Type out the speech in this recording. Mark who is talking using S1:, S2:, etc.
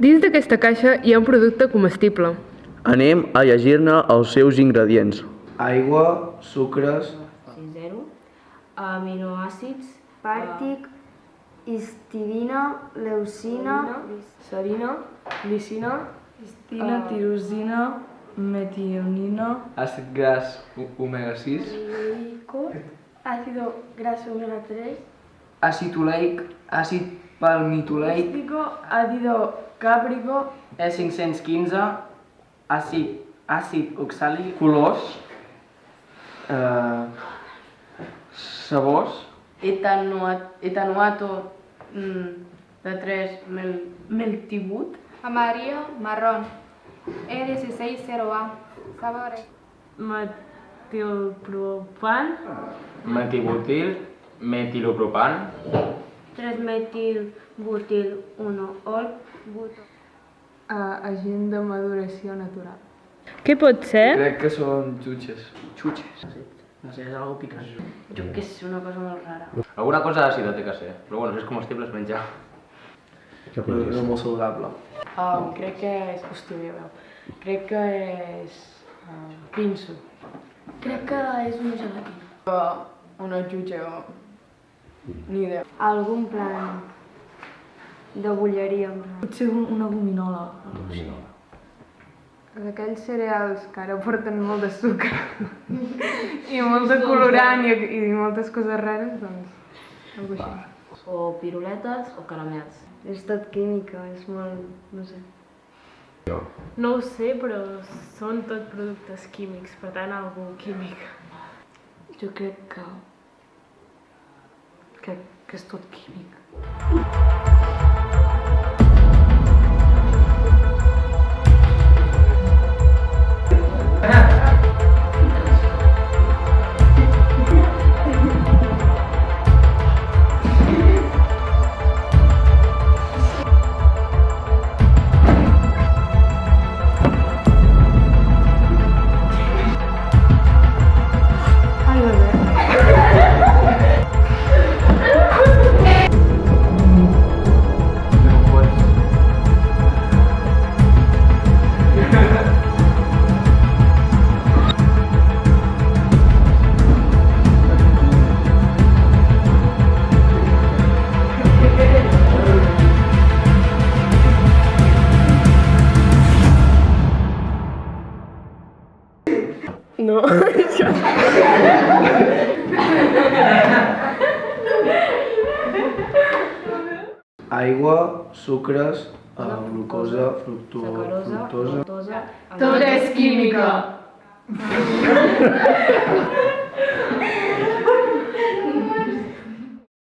S1: Dins d'aquesta caixa hi ha un producte comestible.
S2: Anem a llegir-ne els seus ingredients.
S3: Aigua, sucres,
S4: 0, aminoàcids,
S5: Pàrtic, histidina, leucina,
S4: serina, glicina,
S6: Histina, tirosina, metionina,
S3: àcid gras omega-6,
S5: ácido graso omega 3,
S3: àcid oleic, àcid palmitoleic,
S6: ácido cáprico,
S3: E515, àcid oxàlic, colors, sabors,
S6: etanoato de 3 meltibut,
S7: Amarillo, marrón. E16-0A. Sabores.
S1: Metilpropan,
S8: Metibutil, metilopropan,
S5: 3-metil-butil 1-ol,
S1: agent de maduració natural. Què pot ser?
S3: crec que són xutxes.
S4: no sé, és algo picant.
S6: jo què sé, una cosa molt rara.
S8: alguna cosa àcida té que ser, però bueno, si és comestible es menja.
S3: No molt saludable.
S6: Crec que és... Hòstia, meva. Crec que és... pinso.
S5: crec que és una gelatina.
S6: Una jutge o... Ni idea.
S5: Algun plan de bulleria.
S6: Potser una gominola.
S1: Aquells cereals que ara porten molt de sucre i molt de colorant i moltes coses rares, doncs algo així.
S4: O piruletes o caramels.
S5: És tot química, és molt... no sé.
S1: No ho sé, però són tot productes químics, per tant, algú químic.
S6: Jo crec que és tot químic.
S1: No,
S3: Aigua, sucres, glucosa,
S4: Sacarosa,
S3: fructosa,
S4: fructosa,
S1: tot és química.